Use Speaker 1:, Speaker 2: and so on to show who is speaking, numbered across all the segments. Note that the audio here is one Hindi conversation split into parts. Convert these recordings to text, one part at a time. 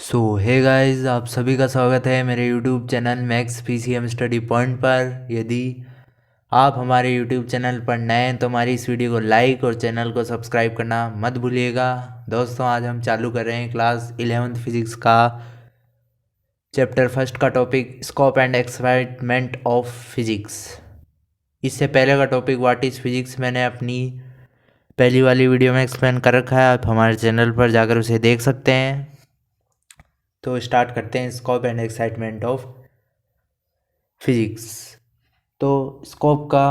Speaker 1: हे गाइस, आप सभी का स्वागत है मेरे YouTube channel max PCM study point पर। यदि आप हमारे यूट्यूब चैनल पर नए हैं तो हमारी इस वीडियो को लाइक और चैनल को सब्सक्राइब करना मत भूलिएगा। दोस्तों, आज हम चालू कर रहे हैं क्लास 11th फिजिक्स का चैप्टर फर्स्ट का topic scope and experiment of physics. इससे पहले का टॉपिक व्हाट इज़ फिजिक्स मैंने अपनी पहली वाली वीडियो में एक्सप्लेन कर रखा है, आप हमारे चैनल पर जाकर उसे देख सकते हैं। तो स्टार्ट करते हैं scope and excitement of physics. तो स्कोप का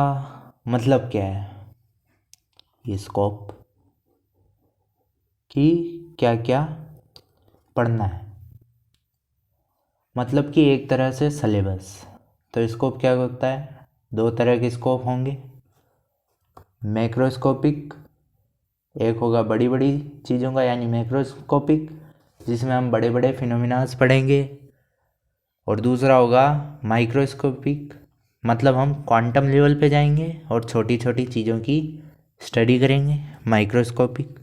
Speaker 1: मतलब क्या है? ये स्कोप कि क्या क्या पढ़ना है, मतलब कि एक तरह से सिलेबस। तो स्कोप क्या होता है? दो तरह के स्कोप होंगे, मैक्रोस्कोपिक, एक होगा बड़ी बड़ी चीज़ों का यानी मैक्रोस्कोपिक, जिसमें हम बड़े बड़े फिनोमिनास पढ़ेंगे, और दूसरा होगा माइक्रोस्कोपिक, मतलब हम क्वांटम लेवल पे जाएंगे और छोटी छोटी चीज़ों की स्टडी करेंगे, माइक्रोस्कोपिक।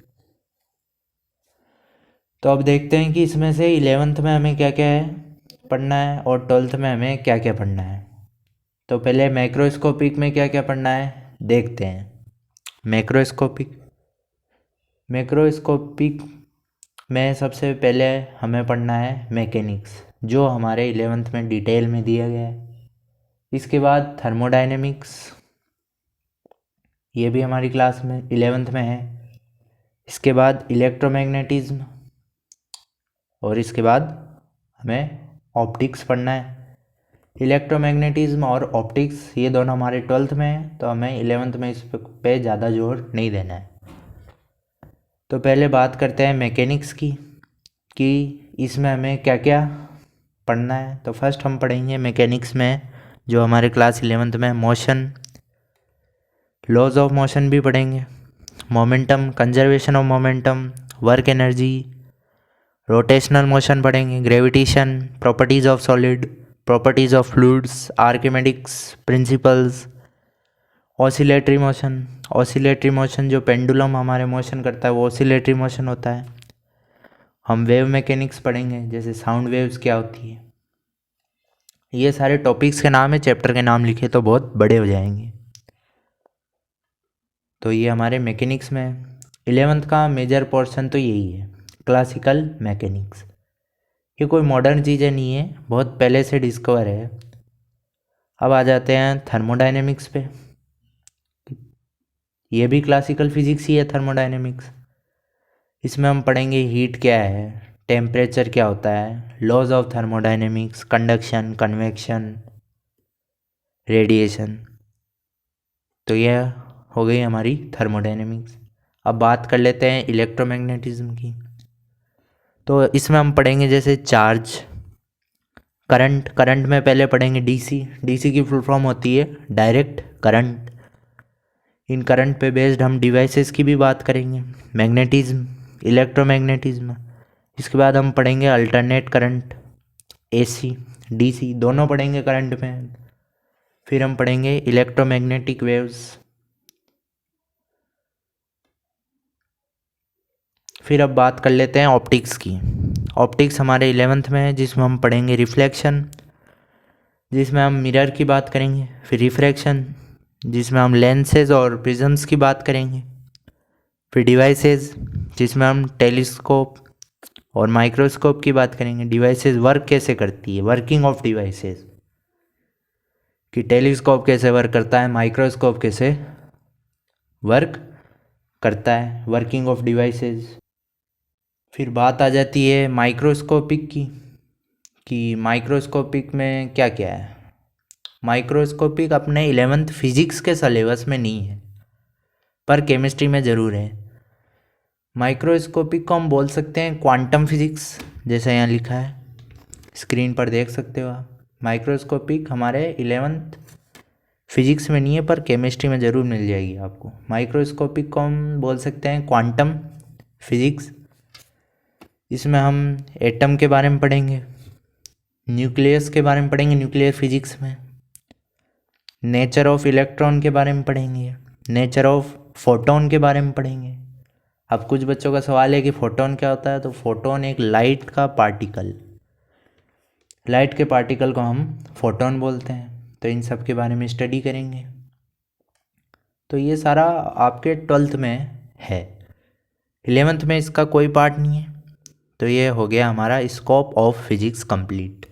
Speaker 1: तो अब देखते हैं कि इसमें से 11th में हमें क्या क्या है पढ़ना है और 12th में हमें क्या क्या पढ़ना है। तो पहले मैक्रोस्कोपिक में क्या क्या पढ़ना है देखते हैं। मैक्रोस्कोपिक में सबसे पहले हमें पढ़ना है मैकेनिक्स, जो हमारे 11th में डिटेल में दिया गया है। इसके बाद थर्मोडायनेमिक्स, ये भी हमारी क्लास में 11th में है। इसके बाद इलेक्ट्रोमैग्नेटिज्म, और इसके बाद हमें ऑप्टिक्स पढ़ना है। इलेक्ट्रोमैग्नेटिज्म और ऑप्टिक्स ये दोनों हमारे 12th में है, तो हमें 11th में इस पे ज़्यादा जोर नहीं देना है। तो पहले बात करते हैं मैकेनिक्स की कि इसमें हमें क्या क्या पढ़ना है। तो फर्स्ट हम पढ़ेंगे मैकेनिक्स में जो हमारे क्लास 11th में मोशन, लॉज ऑफ मोशन भी पढ़ेंगे, momentum, conservation of momentum, work energy, rotational motion पढ़ेंगे, gravitation, properties of solid, properties of fluids, Archimedes principles, oscillatory motion जो पेंडुलम हमारे मोशन करता है वो ऑसिलेटरी मोशन होता है। हम वेव मैकेनिक्स पढ़ेंगे, जैसे साउंड वेव्स क्या होती है। ये सारे टॉपिक्स के नाम है, चैप्टर के नाम लिखे तो बहुत बड़े हो जाएंगे। तो ये हमारे मैकेनिक्स में 11th का मेजर पोर्शन तो यही है, क्लासिकल मैकेनिक्स। ये कोई मॉडर्न चीज़ें नहीं है, बहुत पहले से डिस्कवर है। अब आ जाते हैं थर्मोडायनेमिक्स पे। ये भी क्लासिकल फिजिक्स ही है थर्मोडायनेमिक्स। इसमें हम पढ़ेंगे हीट क्या है, टेम्परेचर क्या होता है, laws of thermodynamics, conduction, convection, radiation. तो यह हो गई हमारी थर्मोडायनेमिक्स। अब बात कर लेते हैं इलेक्ट्रोमैग्नेटिज्म की। तो इसमें हम पढ़ेंगे जैसे चार्ज, करंट में पहले पढ़ेंगे डीसी की फुल फॉर्म होती है डायरेक्ट करंट। इन करंट पे बेस्ड हम डिवाइसेस की भी बात करेंगे, मैग्नेटिज्म, इलेक्ट्रोमैग्नेटिज्म। इसके बाद हम पढ़ेंगे अल्टरनेट करंट, एसी डीसी दोनों पढ़ेंगे करंट में। फिर हम पढ़ेंगे इलेक्ट्रोमैग्नेटिक वेव्स। फिर अब बात कर लेते हैं ऑप्टिक्स की। ऑप्टिक्स हमारे 11th में है, जिसमें हम पढ़ेंगे रिफ्लेक्शन, जिसमें हम मिरर की बात करेंगे। फिर रिफ्रैक्शन, जिसमें हम लेंसेज और प्रिज्म्स की बात करेंगे। फिर डिवाइसेस, जिसमें हम टेलीस्कोप और माइक्रोस्कोप की बात करेंगे। डिवाइसेस वर्क कैसे करती है, वर्किंग ऑफ डिवाइसेस, कि टेलीस्कोप कैसे वर्क करता है, माइक्रोस्कोप कैसे वर्क करता है, वर्किंग ऑफ डिवाइसेस। फिर बात आ जाती है माइक्रोस्कोपिक की, कि माइक्रोस्कोपिक में क्या क्या है। माइक्रोस्कोपिक अपने 11th फिजिक्स के सिलेबस में नहीं है, पर केमिस्ट्री में ज़रूर है। माइक्रोस्कोपिक को हम बोल सकते हैं क्वांटम फिजिक्स, जैसा यहाँ लिखा है, स्क्रीन पर देख सकते हो आप। माइक्रोस्कोपिक हमारे 11th फिजिक्स में नहीं है, पर केमिस्ट्री में ज़रूर मिल जाएगी आपको। माइक्रोस्कोपिक को हम बोल सकते हैं क्वांटम फिजिक्स। इसमें हम एटम के बारे में पढ़ेंगे, न्यूक्लियस के बारे में पढ़ेंगे न्यूक्लियर फिजिक्स में, नेचर ऑफ इलेक्ट्रॉन के बारे में पढ़ेंगे, नेचर ऑफ फोटोन के बारे में पढ़ेंगे, अब कुछ बच्चों का सवाल है कि फोटोन क्या होता है, तो फोटोन एक लाइट का पार्टिकल, लाइट के पार्टिकल को हम फोटोन बोलते हैं। तो इन सब के बारे में स्टडी करेंगे। तो ये सारा आपके 12th में है, 11th में इसका कोई पार्ट नहीं है। तो ये हो गया हमारा स्कोप ऑफ फिजिक्स कंप्लीट।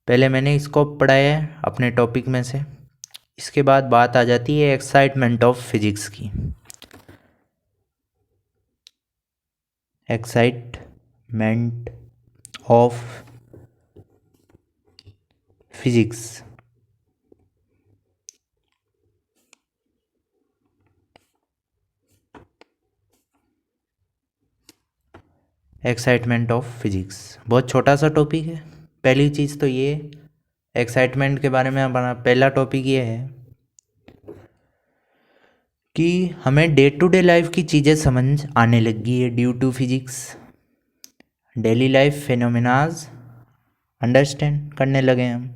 Speaker 1: पहले मैंने स्कोप पढ़ाया है अपने टॉपिक में से। इसके बाद बात आ जाती है एक्साइटमेंट ऑफ फिजिक्स की। Excitement of physics. Excitement of physics बहुत छोटा सा टॉपिक है। पहली चीज़ तो ये एक्साइटमेंट के बारे में हमारा पहला टॉपिक ये है कि हमें डे टू डे लाइफ की चीज़ें समझ आने लगी है due to physics. Daily life phenomenas understand करने लगे हम।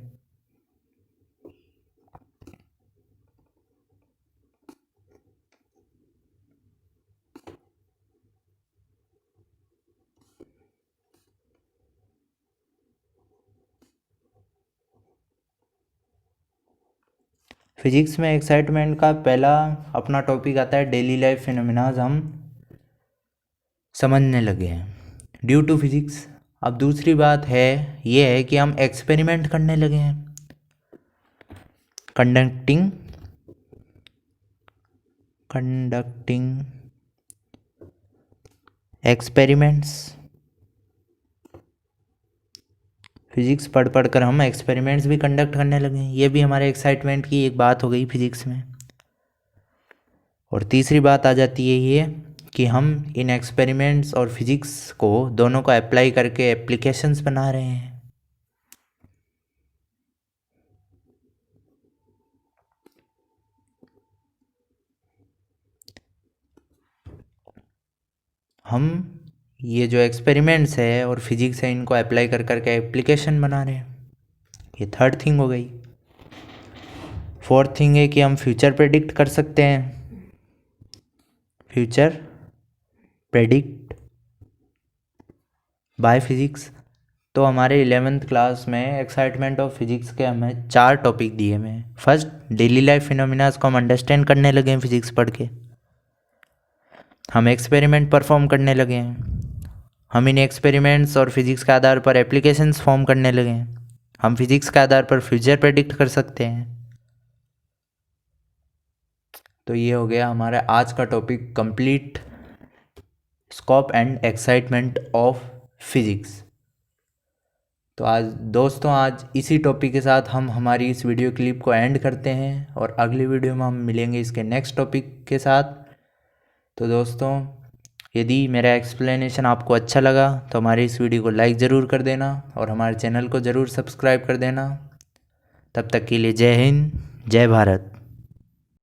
Speaker 1: फिजिक्स में एक्साइटमेंट का पहला अपना टॉपिक आता है डेली लाइफ फिनोमेनाज हम समझने लगे हैं ड्यू टू फिजिक्स। अब दूसरी बात है ये है कि हम एक्सपेरिमेंट करने लगे हैं, कंडक्टिंग एक्सपेरिमेंट्स। फिजिक्स पढ़ कर हम एक्सपेरिमेंट्स भी कंडक्ट करने लगे हैं। ये भी हमारे एक्साइटमेंट की एक बात हो गई फिजिक्स में। और तीसरी बात आ जाती है ये कि हम इन एक्सपेरिमेंट्स और फिजिक्स को दोनों को अप्लाई करके एप्लीकेशंस बना रहे हैं। हम ये जो एक्सपेरिमेंट्स है और फिजिक्स है इनको अप्लाई कर करके एप्लीकेशन बना रहे हैं। ये थर्ड थिंग हो गई। फोर्थ थिंग है कि हम फ्यूचर प्रेडिक्ट कर सकते हैं। Future predict by physics. तो हमारे 11th क्लास में एक्साइटमेंट ऑफ फिजिक्स के हमें 4 टॉपिक दिए हुए हैं। फर्स्ट, डेली लाइफ फिनोमिनास को हम अंडरस्टैंड करने लगे हैं फिजिक्स पढ़ के। हम एक्सपेरिमेंट परफॉर्म करने लगे हैं। हम इन एक्सपेरिमेंट्स और फिजिक्स के आधार पर एप्लीकेशंस फॉर्म करने लगे हैं। हम फिजिक्स के आधार पर फ्यूचर प्रेडिक्ट कर सकते हैं। तो ये हो गया हमारा आज का topic complete, scope and excitement of physics. तो आज इसी टॉपिक के साथ हम हमारी इस वीडियो क्लिप को एंड करते हैं और अगली वीडियो में हम मिलेंगे इसके नेक्स्ट टॉपिक के साथ। तो दोस्तों, यदि मेरा एक्सप्लेनेशन आपको अच्छा लगा तो हमारी इस वीडियो को लाइक ज़रूर कर देना और हमारे चैनल को ज़रूर सब्सक्राइब कर देना। तब तक के लिए जय हिंद, जय भारत।